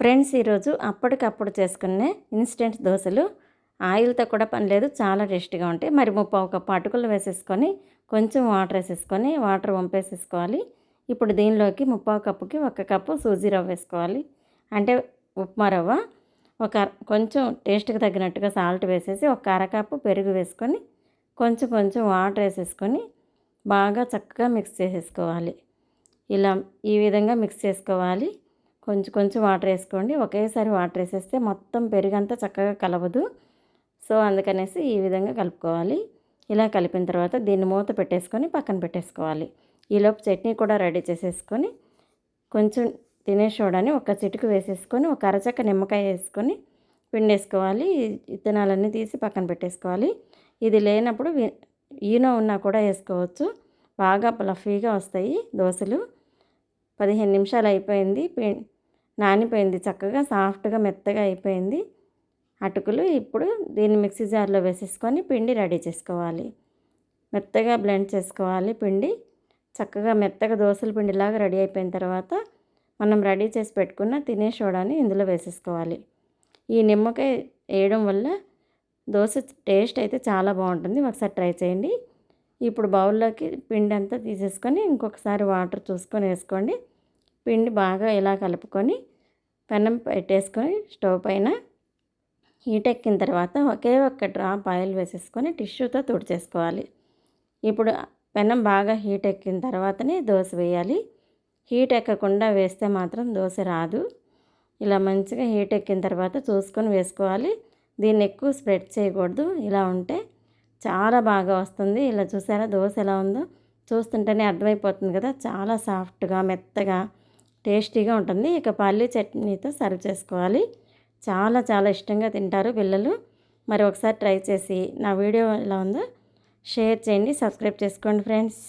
Friends, ఈరోజు అప్పటికప్పుడు చేసుకునే ఇన్స్టెంట్ దోశలు ఆయిల్తో కూడా పని లేదు, చాలా టేస్టీగా ఉంటాయి. మరి ముప్పావు కప్పు అటుకులు వేసేసుకొని కొంచెం వాటర్ వేసేసుకొని వాటర్ వంపేసేసుకోవాలి. ఇప్పుడు దీనిలోకి ముప్పావు కప్పుకి 1 కప్పు సూజీ రవ్వ వేసుకోవాలి, అంటే ఉప్మా రవ్వ. కొంచెం టేస్ట్కి తగినట్టుగా సాల్ట్ వేసేసి 1 అరకప్పు పెరుగు వేసుకొని కొంచెం కొంచెం వాటర్ వేసేసుకొని బాగా చక్కగా మిక్స్ చేసేసుకోవాలి. ఇలా ఈ విధంగా మిక్స్ చేసుకోవాలి. కొంచెం కొంచెం వాటర్ వేసుకోండి, ఒకేసారి వాటర్ వేసేస్తే మొత్తం పెరుగంతా చక్కగా కలవదు. సో అందుకనేసి ఈ విధంగా కలుపుకోవాలి. ఇలా కలిపిన తర్వాత దీన్ని మూత పెట్టేసుకొని పక్కన పెట్టేసుకోవాలి. ఈలోపు చట్నీ కూడా రెడీ చేసేసుకొని కొంచెం తినే సోడాని 1 చిటిక వేసేసుకొని 1 అరచక్క నిమ్మకాయ వేసుకొని పిండేసుకోవాలి. విత్తనాలన్నీ తీసి పక్కన పెట్టేసుకోవాలి. ఇది లేనప్పుడు ఈనో ఉన్నా కూడా వేసుకోవచ్చు. బాగా ఫ్లఫీగా వస్తాయి దోశలు. 15 నిమిషాలు అయిపోయింది, నానిపోయింది, చక్కగా సాఫ్ట్గా మెత్తగా అయిపోయింది అటుకులు. ఇప్పుడు దీన్ని మిక్సీ జార్లో వేసేసుకొని పిండి రెడీ చేసుకోవాలి. మెత్తగా బ్లెండ్ చేసుకోవాలి పిండి. చక్కగా మెత్తగా దోశల పిండిలాగా రెడీ అయిపోయిన తర్వాత మనం రెడీ చేసి పెట్టుకున్న తినే సోడాని ఇందులో వేసేసుకోవాలి. ఈ నిమ్మకాయ వేయడం వల్ల దోశ టేస్ట్ అయితే చాలా బాగుంటుంది, ఒకసారి ట్రై చేయండి. ఇప్పుడు బౌల్లోకి పిండి అంతా తీసేసుకొని ఇంకొకసారి వాటర్ చూసుకొని వేసుకోండి. పిండి బాగా ఇలా కలుపుకొని పెనం పెట్టేసుకొని స్టవ్ పైన హీట్ ఎక్కిన తర్వాత ఒకే 1 డ్రాప్ ఆయిల్ వేసేసుకొని టిష్యూతో తుడిచేసుకోవాలి. ఇప్పుడు పెనం బాగా హీట్ ఎక్కిన తర్వాతనే దోశ వేయాలి. హీట్ ఎక్కకుండా వేస్తే మాత్రం దోశ రాదు. ఇలా మంచిగా హీట్ ఎక్కిన తర్వాత చూసుకొని వేసుకోవాలి. దీన్ని ఎక్కువ స్ప్రెడ్ చేయకూడదు, ఇలా ఉంటే చాలా బాగా వస్తుంది. ఇలా చూసారా దోశ ఎలా ఉందో, చూస్తుంటేనే అర్థమైపోతుంది కదా, చాలా సాఫ్ట్గా మెత్తగా టేస్టీగా ఉంటుంది. ఇక పల్లీ చట్నీతో సర్వ్ చేసుకోవాలి. చాలా చాలా ఇష్టంగా తింటారు పిల్లలు. మరి ఒకసారి ట్రై చేసి నా వీడియో ఎలా ఉందో షేర్ చేయండి, సబ్స్క్రైబ్ చేసుకోండి ఫ్రెండ్స్.